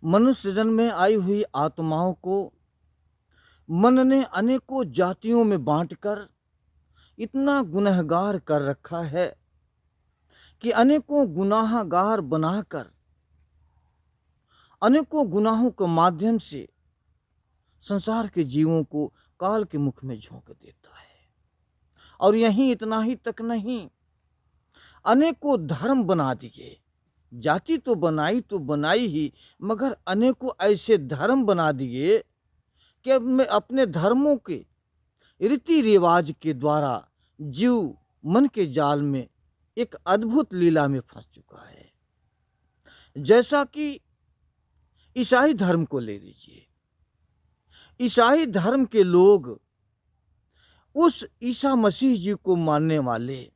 मनुष्य जन्म में आई हुई आत्माओं को मन ने अनेकों जातियों में बांटकर इतना गुनहगार कर रखा है कि अनेकों गुनाहगार बनाकर अनेकों गुनाहों के माध्यम से संसार के जीवों को काल के मुख में झोंक देता है। और यहीं इतना ही तक नहीं, अनेकों धर्म बना दिए। जाति तो बनाई ही, मगर अनेकों ऐसे धर्म बना दिए कि अब मैं अपने धर्मों के रीति रिवाज के द्वारा जीव मन के जाल में एक अद्भुत लीला में फंस चुका है। जैसा कि ईसाई धर्म को ले लीजिए। ईसाई धर्म के लोग उस ईसा मसीह जी को मानने वाले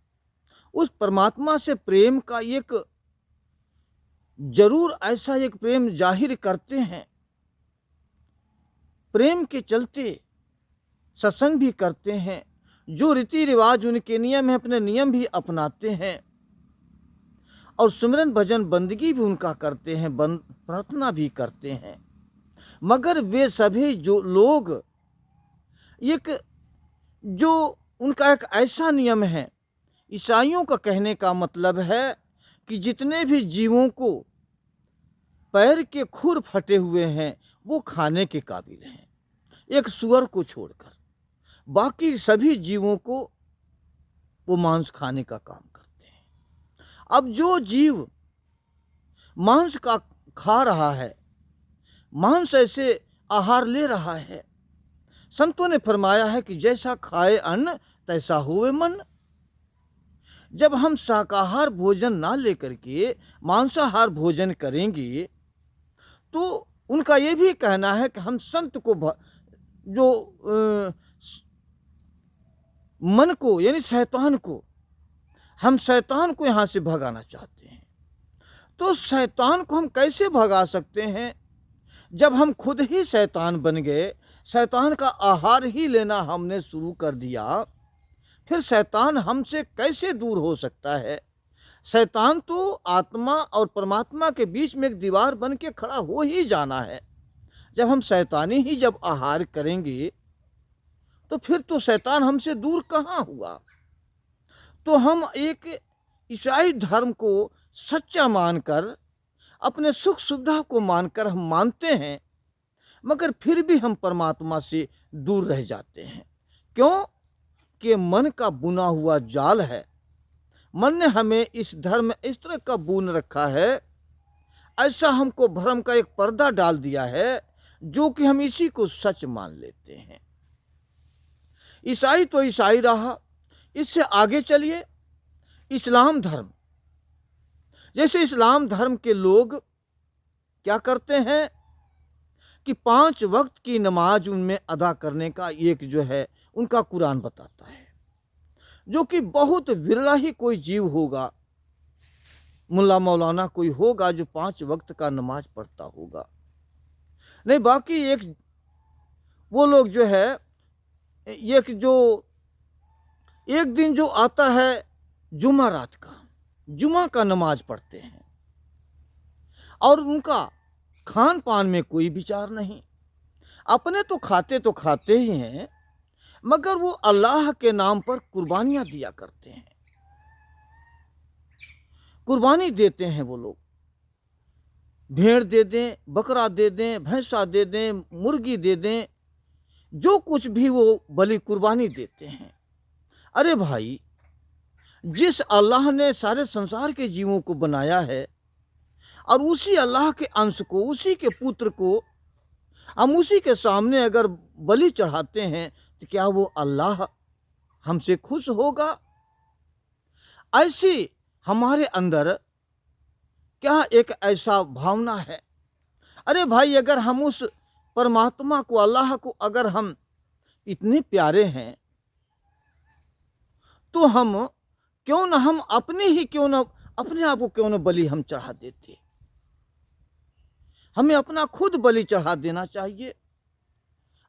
उस परमात्मा से प्रेम का एक जरूर ऐसा एक प्रेम जाहिर करते हैं। प्रेम के चलते सत्संग भी करते हैं, जो रीति रिवाज उनके नियम है अपने नियम भी अपनाते हैं, और सिमरन भजन बंदगी भी उनका करते हैं, प्रार्थना भी करते हैं। मगर वे सभी जो लोग एक जो उनका एक ऐसा नियम है, ईसाइयों का कहने का मतलब है कि जितने भी जीवों को पैर के खुर फटे हुए हैं वो खाने के काबिल हैं, एक सुअर को छोड़कर बाकी सभी जीवों को वो मांस खाने का काम करते हैं। अब जो जीव मांस का खा रहा है, मांस ऐसे आहार ले रहा है, संतों ने फरमाया है कि जैसा खाए अन्न तैसा हुए मन। जब हम शाकाहार भोजन ना लेकर के मांसाहार भोजन करेंगे तो उनका ये भी कहना है कि हम संत को जो मन को यानी शैतान को, हम शैतान को यहाँ से भगाना चाहते हैं। तो शैतान को हम कैसे भगा सकते हैं जब हम खुद ही शैतान बन गए, शैतान का आहार ही लेना हमने शुरू कर दिया। फिर शैतान हमसे कैसे दूर हो सकता है? शैतान तो आत्मा और परमात्मा के बीच में एक दीवार बन के खड़ा हो ही जाना है। जब हम शैतानी ही जब आहार करेंगे तो फिर तो शैतान हमसे दूर कहाँ हुआ। तो हम एक ईसाई धर्म को सच्चा मानकर, अपने सुख सुविधा को मानकर हम मानते हैं, मगर फिर भी हम परमात्मा से दूर रह जाते हैं। क्यों? कि मन का बुना हुआ जाल है। मन ने हमें इस धर्म में इस तरह का बुन रखा है, ऐसा हमको भ्रम का एक पर्दा डाल दिया है, जो कि हम इसी को सच मान लेते हैं। ईसाई तो ईसाई रहा। इससे आगे चलिए, इस्लाम धर्म। जैसे इस्लाम धर्म के लोग क्या करते हैं कि 5 वक्त की नमाज उनमें अदा करने का एक जो है उनका कुरान बताता है, जो कि बहुत विरला ही कोई जीव होगा, मुल्ला मौलाना कोई होगा जो 5 वक्त का नमाज पढ़ता होगा। नहीं, बाकी एक वो लोग जो है एक दिन जो आता है जुमा रात का, जुमा का नमाज पढ़ते हैं, और उनका खान पान में कोई विचार नहीं। अपने तो खाते ही हैं, मगर वो अल्लाह के नाम पर कुर्बानियां दिया करते हैं। कुर्बानी देते हैं वो लोग, भेड़ दे दें, बकरा दे दें, भैंसा दे दें, मुर्गी दे दें, जो कुछ भी वो बलि कुर्बानी देते हैं। अरे भाई, जिस अल्लाह ने सारे संसार के जीवों को बनाया है, और उसी अल्लाह के अंश को, उसी के पुत्र को हम उसी के सामने अगर बलि चढ़ाते हैं तो क्या वो अल्लाह हमसे खुश होगा? ऐसी हमारे अंदर क्या एक ऐसा भावना है। अरे भाई, अगर हम उस परमात्मा को, अल्लाह को अगर हम इतने प्यारे हैं, तो हम क्यों ना हम अपने आप को क्यों ना बलि हम चढ़ा देते। हमें अपना खुद बलि चढ़ा देना चाहिए।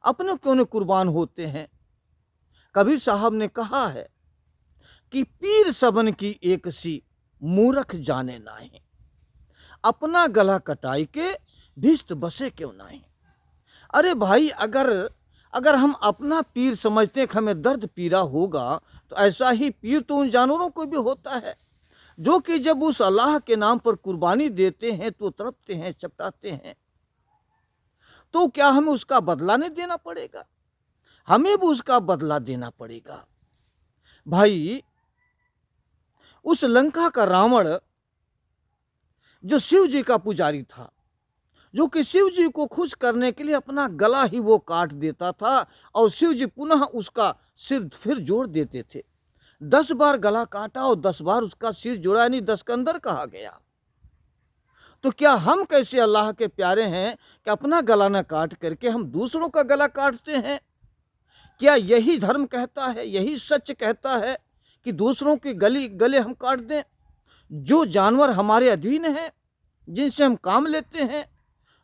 अपने क्यों न कुर्बान होते हैं। कबीर साहब ने कहा है कि पीर सबन की एक सी मूरख जाने नाहीं। अपना गला कटाई के भिस्त बसे क्यों नहीं। अरे भाई, अगर अगर हम अपना पीर समझते हैं कि हमें दर्द पीरा होगा, तो ऐसा ही पीर तो उन जानवरों को भी होता है जो कि जब उस अल्लाह के नाम पर कुर्बानी देते हैं तो तड़पते हैं, चपटाते हैं। तो क्या हमें उसका बदला नहीं देना पड़ेगा? हमें भी उसका बदला देना पड़ेगा। भाई, उस लंका का रावण जो शिव जी का पुजारी था, जो कि शिव जी को खुश करने के लिए अपना गला ही वो काट देता था और शिव जी पुनः उसका सिर फिर जोड़ देते थे। 10 बार गला काटा और 10 बार उसका सिर जोड़ा, यानी 10 के अंदर कहा गया। तो क्या हम कैसे अल्लाह के प्यारे हैं कि अपना गला न काट करके हम दूसरों का गला काटते हैं? क्या यही धर्म कहता है, यही सच कहता है कि दूसरों के गले हम काट दें? जो जानवर हमारे अधीन हैं, जिनसे हम काम लेते हैं,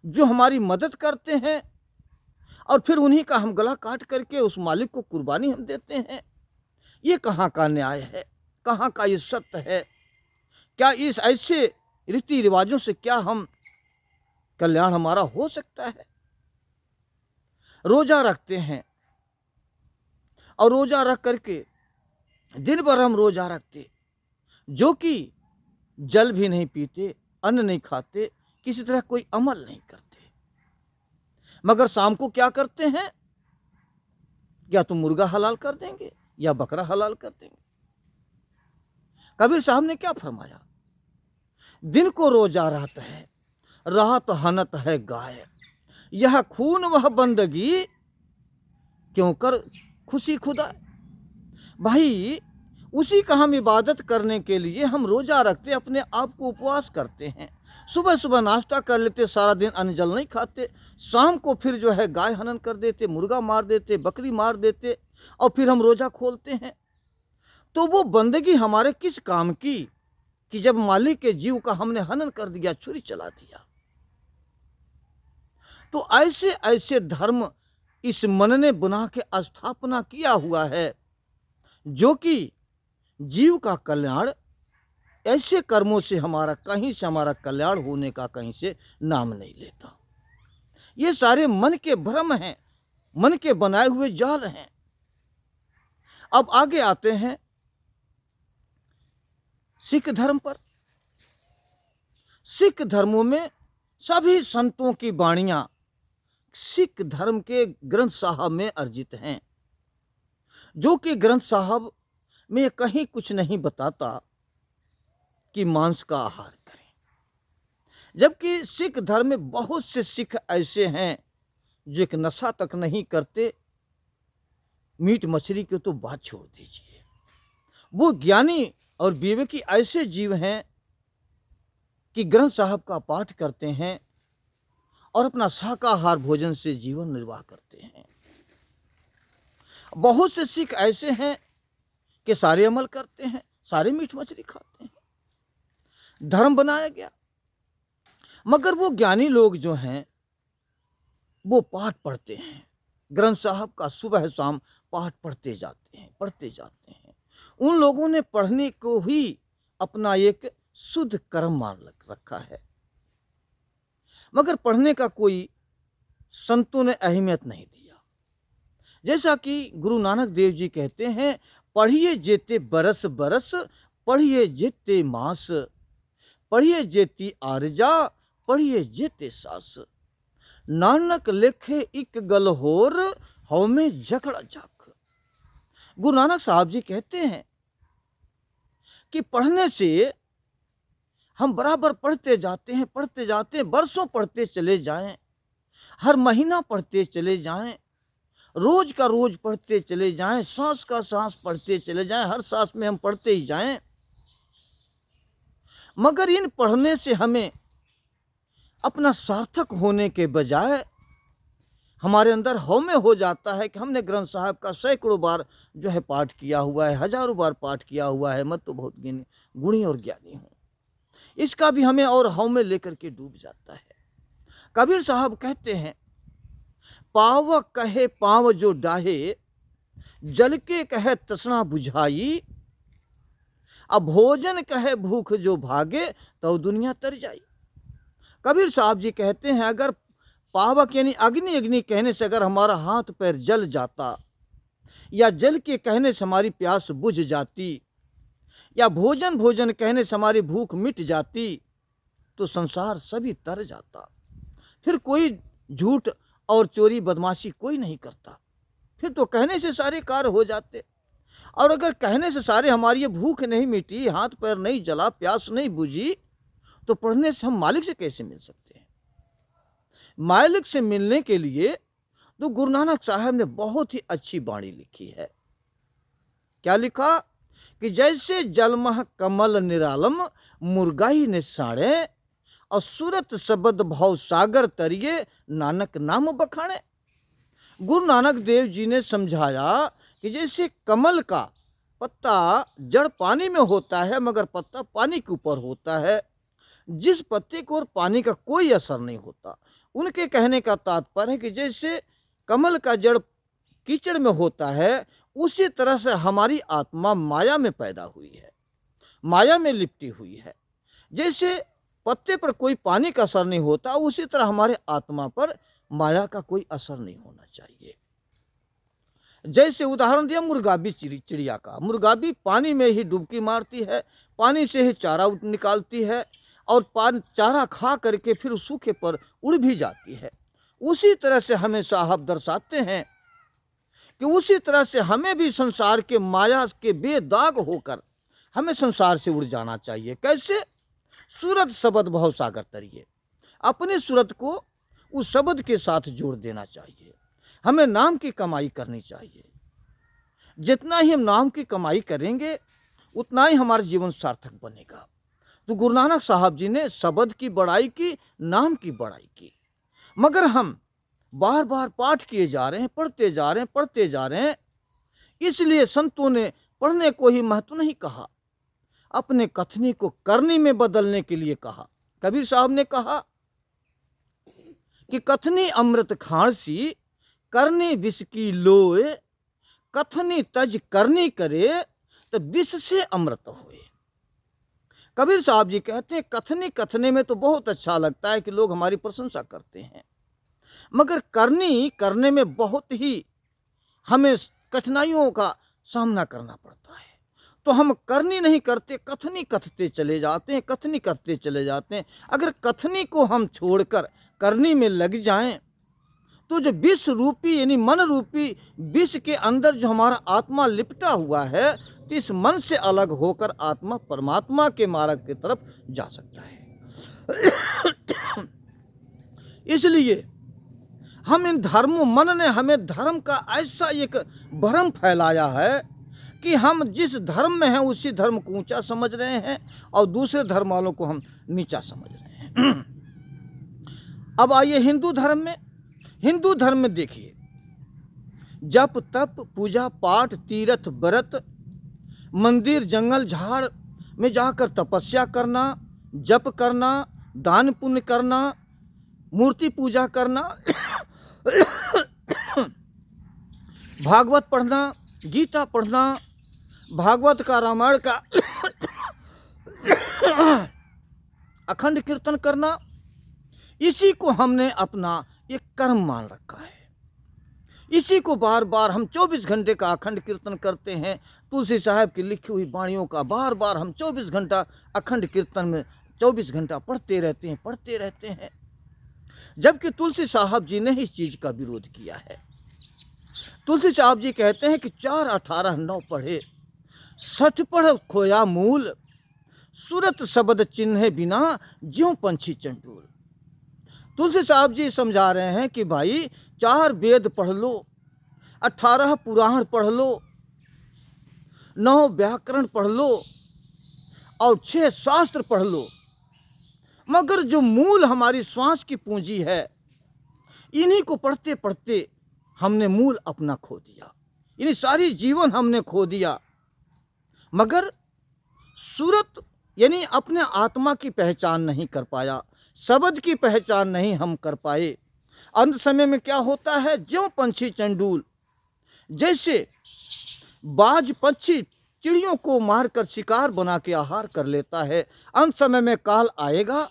जो हमारी मदद करते हैं, और फिर उन्हीं का हम गला काट करके उस मालिक को कुर्बानी हम देते हैं, ये कहाँ का न्याय है? कहाँ का ये सत्य है? क्या इस ऐसे रीति रिवाजों से क्या हम कल्याण हमारा हो सकता है? रोजा रखते हैं और रोजा रख करके दिन भर हम रोजा रखते, जो कि जल भी नहीं पीते, अन्न नहीं खाते, किसी तरह कोई अमल नहीं करते, मगर शाम को क्या करते हैं? या तो मुर्गा हलाल कर देंगे या बकरा हलाल कर देंगे। कबीर साहब ने क्या फरमाया? दिन को रोजा रहता है, रात हनत है गाय, यह खून वह बंदगी, क्यों कर खुशी खुदा। भाई, उसी का हम इबादत करने के लिए हम रोजा रखते, अपने आप को उपवास करते हैं। सुबह सुबह नाश्ता कर लेते, सारा दिन अन्न जल नहीं खाते, शाम को फिर जो है गाय हनन कर देते, मुर्गा मार देते, बकरी मार देते, और फिर हम रोजा खोलते हैं। तो वो बंदगी हमारे किस काम की कि जब मालिक के जीव का हमने हनन कर दिया, छुरी चला दिया। तो ऐसे ऐसे धर्म इस मन ने बना के स्थापना किया हुआ है, जो कि जीव का कल्याण, ऐसे कर्मों से हमारा कहीं से हमारा कल्याण होने का कहीं से नाम नहीं लेता। ये सारे मन के भ्रम हैं, मन के बनाए हुए जाल हैं। अब आगे आते हैं सिख धर्म पर। सिख धर्मों में सभी संतों की वाणियां सिख धर्म के ग्रंथ साहब में अर्जित हैं, जो कि ग्रंथ साहब में कहीं कुछ नहीं बताता कि मांस का आहार करें, जबकि सिख धर्म में बहुत से सिख ऐसे हैं जो एक नशा तक नहीं करते। मीट मछली की तो बात छोड़ दीजिए, वो ज्ञानी और विवेकी ऐसे जीव हैं कि ग्रंथ साहब का पाठ करते हैं और अपना शाकाहार भोजन से जीवन निर्वाह करते हैं। बहुत से सिख ऐसे हैं कि सारे अमल करते हैं, सारे मीट मछली खाते हैं। धर्म बनाया गया, मगर वो ज्ञानी लोग जो हैं वो पाठ पढ़ते हैं, ग्रंथ साहब का सुबह शाम पाठ पढ़ते जाते हैं, पढ़ते जाते हैं। उन लोगों ने पढ़ने को ही अपना एक शुद्ध कर्म मान रखा है, मगर पढ़ने का कोई संतों ने अहमियत नहीं दिया। जैसा कि गुरु नानक देव जी कहते हैं, पढ़िए जेते बरस बरस, पढ़िए जेते मास, पढ़िए जेती आरजा, पढ़िए जेते सास, नानक लेखे इक गल होर, हव में जकड़ा जाक। गुरु नानक साहब जी कहते हैं कि पढ़ने से हम बराबर पढ़ते जाते हैं, पढ़ते जाते हैं, बरसों पढ़ते चले जाएं, हर महीना पढ़ते चले जाएं, रोज का रोज पढ़ते चले जाएं, सांस का सांस पढ़ते चले जाएं, हर सांस में हम पढ़ते ही जाएं। मगर इन पढ़ने से हमें अपना सार्थक होने के बजाय हमारे अंदर हौमे हो जाता है कि हमने ग्रंथ साहब का सैकड़ों बार जो है पाठ किया हुआ है, हजारों बार पाठ किया हुआ है, मैं तो बहुत गुणी और ज्ञानी हूँ। इसका भी हमें और हौमे लेकर के डूब जाता है। कबीर साहब कहते हैं, पाव कहे पाव जो डाहे, जल के कहे तृष्णा बुझाई, अब भोजन कहे भूख जो भागे, तो दुनिया तर जाई। कबीर साहब जी कहते हैं, अगर पावक यानी अग्नि अग्नि कहने से अगर हमारा हाथ पैर जल जाता, या जल के कहने से हमारी प्यास बुझ जाती, या भोजन भोजन कहने से हमारी भूख मिट जाती, तो संसार सभी तर जाता। फिर कोई झूठ और चोरी बदमाशी कोई नहीं करता, फिर तो कहने से सारे कार्य हो जाते। और अगर कहने से सारे हमारी ये भूख नहीं मिटी, हाथ पैर नहीं जला, प्यास नहीं बुझी, तो पढ़ने से हम मालिक से कैसे मिल सकते हैं? मालिक से मिलने के लिए तो गुरु नानक साहब ने बहुत ही अच्छी बाणी लिखी है। क्या लिखा कि जैसे जलमह कमल निरालम मुर्गाई ने साड़े, और सूरत शब्द भाव सागर तरिए नानक नाम बखाने। गुरु नानक देव जी ने समझाया कि जैसे कमल का पत्ता जड़ पानी में होता है, मगर पत्ता पानी के ऊपर होता है, जिस पत्ते को और पानी का कोई असर नहीं होता। उनके कहने का तात्पर्य है कि जैसे कमल का जड़ कीचड़ में होता है, उसी तरह से हमारी आत्मा माया में पैदा हुई है, माया में लिपटी हुई है। जैसे पत्ते पर कोई पानी का असर नहीं होता, उसी तरह हमारे आत्मा पर माया का कोई असर नहीं होना चाहिए। जैसे उदाहरण दिया मुर्गाबी चिड़िया का। मुर्गाबी पानी में ही डुबकी मारती है, पानी से ही चारा निकालती है, और चारा खा करके फिर सूखे पर उड़ भी जाती है। उसी तरह से हमें साहब दर्शाते हैं कि उसी तरह से हमें भी संसार के माया के बेदाग होकर हमें संसार से उड़ जाना चाहिए। कैसे? सूरत शब्द भाव सागर तरिए, अपनी सूरत को उस शब्द के साथ जोड़ देना चाहिए। हमें नाम की कमाई करनी चाहिए। जितना ही हम नाम की कमाई करेंगे, उतना ही हमारा जीवन सार्थक बनेगा। तो गुरु नानक साहब जी ने शब्द की बड़ाई की, नाम की बड़ाई की। मगर हम बार बार पाठ किए जा रहे हैं, पढ़ते जा रहे हैं, पढ़ते जा रहे हैं। इसलिए संतों ने पढ़ने को ही महत्व नहीं कहा, अपने कथनी को करनी में बदलने के लिए कहा। कबीर साहब ने कहा कि कथनी अमृत खांसी, करनी विष की लोए, कथनी तज करनी करे, तो विष से अमृत होए। कबीर साहब जी कहते हैं, कथनी कथने में तो बहुत अच्छा लगता है कि लोग हमारी प्रशंसा करते हैं, मगर करनी करने में बहुत ही हमें कठिनाइयों का सामना करना पड़ता है। तो हम करनी नहीं करते, कथनी कथते चले जाते हैं, कथनी करते चले जाते हैं। अगर कथनी को हम छोड़कर करनी में लग जाएं, तो जो विष रूपी यानी मन रूपी विष के अंदर जो हमारा आत्मा लिपटा हुआ है, तो इस मन से अलग होकर आत्मा परमात्मा के मार्ग की तरफ जा सकता है। इसलिए हम इन धर्मों, मन ने हमें धर्म का ऐसा एक भ्रम फैलाया है कि हम जिस धर्म में हैं उसी धर्म को ऊंचा समझ रहे हैं, और दूसरे धर्म वालों को हम नीचा समझ रहे हैं। अब आइए हिंदू धर्म में। हिंदू धर्म में देखिए, जप तप पूजा पाठ तीर्थ व्रत, मंदिर जंगल झाड़ में जाकर तपस्या करना, जप करना, दान पुण्य करना, मूर्ति पूजा करना, भागवत पढ़ना, गीता पढ़ना, भागवत का रामायण का अखंड कीर्तन करना, इसी को हमने अपना एक कर्म मान रखा है। इसी को बार बार हम 24 घंटे का अखंड कीर्तन करते हैं। तुलसी साहब की लिखी हुई वाणियों का बार बार हम 24 घंटा अखंड कीर्तन में 24 घंटा पढ़ते रहते हैं। जबकि तुलसी साहब जी ने इस चीज का विरोध किया है। तुलसी साहब जी कहते हैं कि 4 18 9 पढ़े, 60 पढ़ खोया मूल, सूरत शब्द चिन्हे बिना ज्यों पंछी चंडूल। तुलसी साहब जी समझा रहे हैं कि भाई 4 वेद पढ़ लो, 18 पुराण पढ़ लो, 9 व्याकरण पढ़ लो, और 6 शास्त्र पढ़ लो, मगर जो मूल हमारी श्वास की पूंजी है, इन्हीं को पढ़ते पढ़ते हमने मूल अपना खो दिया, यानी सारी जीवन हमने खो दिया। मगर सूरत यानी अपने आत्मा की पहचान नहीं कर पाया, शब्द की पहचान नहीं हम कर पाए। अंत समय में क्या होता है? ज्यों पंछी चंडूल, जैसे बाज पक्षी चिड़ियों को मारकर शिकार बना के आहार कर लेता है, अंत समय में काल आएगा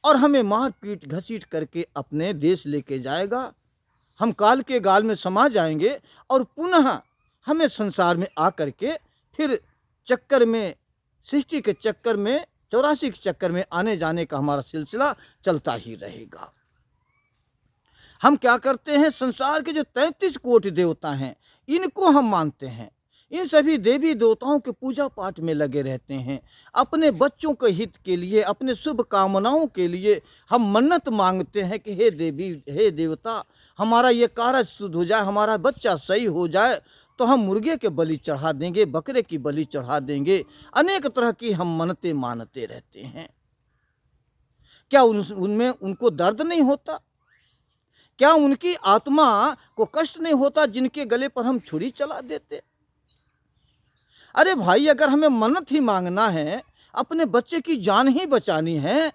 और हमें मार पीट घसीट करके अपने देश लेके जाएगा। हम काल के गाल में समा जाएंगे और पुनः हमें संसार में आकर के फिर चक्कर में, सृष्टि के चक्कर में, 84 के चक्कर में आने जाने का हमारा सिलसिला चलता ही रहेगा। हम क्या करते हैं, संसार के जो 33 कोटि देवता हैं इनको हम मानते हैं। इन सभी देवी देवताओं के पूजा पाठ में लगे रहते हैं। अपने बच्चों के हित के लिए, अपने शुभ कामनाओं के लिए हम मन्नत मांगते हैं कि हे देवी, हे देवता, हमारा ये कार्य शुद्ध हो जाए, हमारा बच्चा सही हो जाए, तो हम मुर्गे के बलि चढ़ा देंगे, बकरे की बलि चढ़ा देंगे। अनेक तरह की हम मन्नतें मानते रहते हैं। क्या उनमें उनको दर्द नहीं होता? क्या उनकी आत्मा को कष्ट नहीं होता जिनके गले पर हम छुरी चला देते? अरे भाई, अगर हमें मन्नत ही मांगना है, अपने बच्चे की जान ही बचानी है,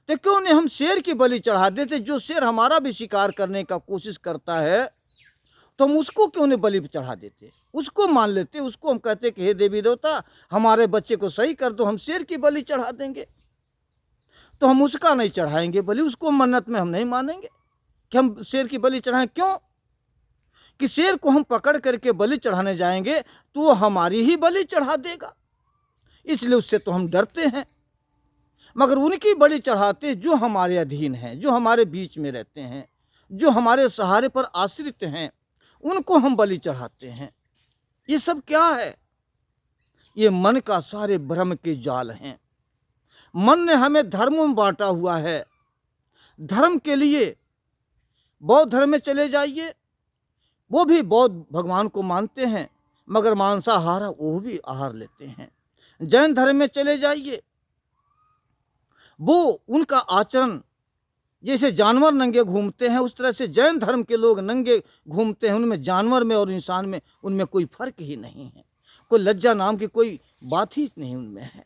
तो क्यों नहीं हम शेर की बलि चढ़ा देते? जो शेर हमारा भी शिकार करने का कोशिश करता है तो हम उसको क्यों नहीं बलि चढ़ा देते? उसको मान लेते, उसको हम कहते कि हे देवी देवता, हमारे बच्चे को सही कर दो, हम शेर की बलि चढ़ा देंगे। तो हम उसका नहीं चढ़ाएंगे बलि, उसको मन्नत में हम नहीं मानेंगे कि हम शेर की बलि चढ़ाएं। क्यों? कि शेर को हम पकड़ करके बलि चढ़ाने जाएंगे तो वो हमारी ही बलि चढ़ा देगा, इसलिए उससे तो हम डरते हैं। मगर उनकी बलि चढ़ाते जो हमारे अधीन हैं, जो हमारे बीच में रहते हैं, जो हमारे सहारे पर आश्रित हैं, उनको हम बलि चढ़ाते हैं। ये सब क्या है? ये मन का सारे भ्रम के जाल हैं। मन ने हमें धर्मों में बांटा हुआ है। धर्म के लिए बौद्ध धर्म में चले जाइए, वो भी बौद्ध भगवान को मानते हैं, मगर मांसाहार वो भी आहार लेते हैं। जैन धर्म में चले जाइए, वो उनका आचरण जैसे जानवर नंगे घूमते हैं, उस तरह से जैन धर्म के लोग नंगे घूमते हैं। उनमें जानवर में और इंसान में उनमें कोई फर्क ही नहीं है, कोई लज्जा नाम की कोई बात ही नहीं उनमें है।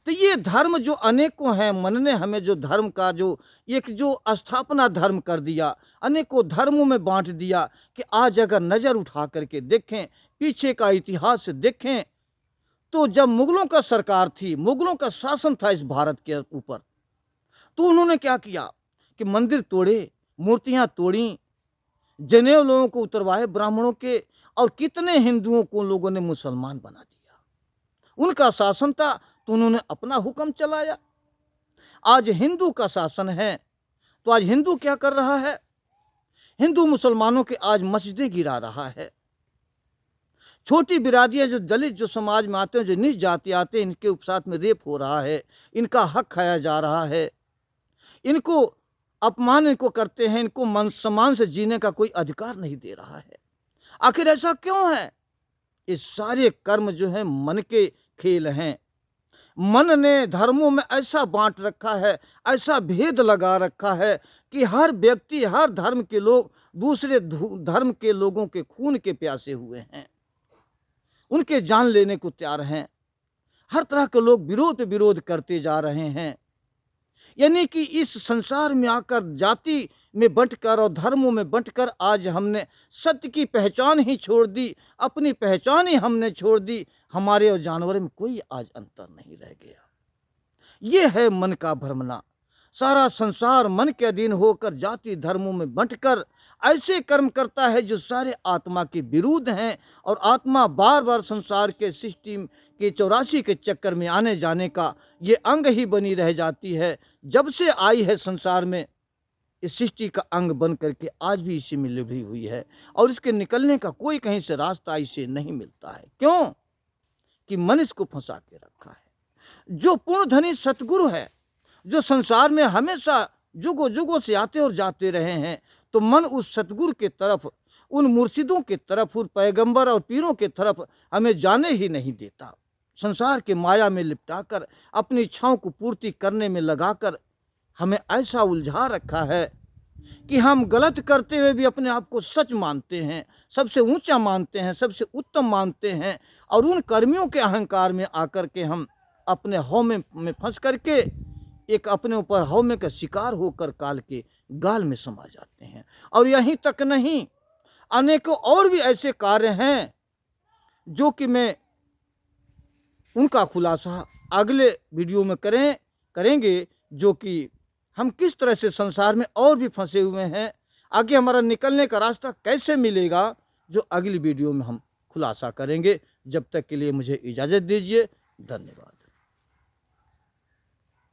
तो ये धर्म जो अनेकों हैं, मन ने हमें जो धर्म का जो एक जो स्थापना धर्म कर दिया, अनेकों धर्मों में बांट दिया कि आज अगर नज़र उठा करके देखें, पीछे का इतिहास देखें, तो जब मुगलों का सरकार थी, मुगलों का शासन था इस भारत के ऊपर, तो उन्होंने क्या किया कि मंदिर तोड़े, मूर्तियां तोड़ी, जनेऊ लोगों को उतरवाए ब्राह्मणों के, और कितने हिंदुओं को लोगों ने मुसलमान बना दिया। उनका शासन था तो उन्होंने अपना हुक्म चलाया। आज हिंदू का शासन है तो आज हिंदू क्या कर रहा है? हिंदू मुसलमानों के आज मस्जिदें गिरा रहा है। छोटी बिरादियां जो दलित जो समाज में आते हैं, जो नीच जाति आते हैं, इनके साथ में रेप हो रहा है, इनका हक खाया जा रहा है, इनको अपमान इनको करते हैं, इनको मन सम्मान से जीने का कोई अधिकार नहीं दे रहा है। आखिर ऐसा क्यों है? ये सारे कर्म जो हैं मन के खेल हैं। मन ने धर्मों में ऐसा बांट रखा है, ऐसा भेद लगा रखा है कि हर व्यक्ति, हर धर्म के लोग दूसरे धर्म के लोगों के खून के प्यासे हुए हैं, उनके जान लेने को तैयार हैं। हर तरह के लोग विरोध पे विरोध करते जा रहे हैं। यानी कि इस संसार में आकर जाति में बंटकर और धर्मों में बंटकर आज हमने सत्य की पहचान ही छोड़ दी, अपनी पहचान ही हमने छोड़ दी। हमारे और जानवर में कोई आज अंतर नहीं रह गया। ये है मन का भ्रमना। सारा संसार मन के अधीन होकर जाति धर्मों में बंटकर ऐसे कर्म करता है जो सारे आत्मा के विरुद्ध हैं, और आत्मा बार बार संसार के सृष्टि के 84 के चक्कर में आने जाने का ये अंग ही बनी रह जाती है। जब से आई है संसार में, इस सृष्टि का अंग बन करके आज भी इसी में लिपटी हुई है, और इसके निकलने का कोई कहीं से रास्ता इसे नहीं मिलता है। क्यों? कि मन इसको फंसा के रखा है। जो पूर्ण धनी सतगुरु है, जो संसार में हमेशा जुगों जुगों से आते और जाते रहे हैं, तो मन उस सतगुरु के तरफ, उन मुर्शिदों के तरफ, उन पैगंबर और पीरों के तरफ हमें जाने ही नहीं देता। संसार के माया में लिपटाकर, अपनी इच्छाओं को पूर्ति करने में लगाकर हमें ऐसा उलझा रखा है कि हम गलत करते हुए भी अपने आप को सच मानते हैं, सबसे ऊंचा मानते हैं, सबसे उत्तम मानते हैं, और उन कर्मियों के अहंकार में आकर के हम अपने हौमे में फंस करके एक अपने ऊपर हौमे का शिकार होकर काल के गाल में समा जाते हैं। और यहीं तक नहीं, अनेकों और भी ऐसे कार्य हैं जो कि मैं उनका खुलासा अगले वीडियो में करेंगे, जो कि हम किस तरह से संसार में और भी फंसे हुए हैं, आगे हमारा निकलने का रास्ता कैसे मिलेगा, जो अगली वीडियो में हम खुलासा करेंगे। जब तक के लिए मुझे इजाज़त दीजिए। धन्यवाद।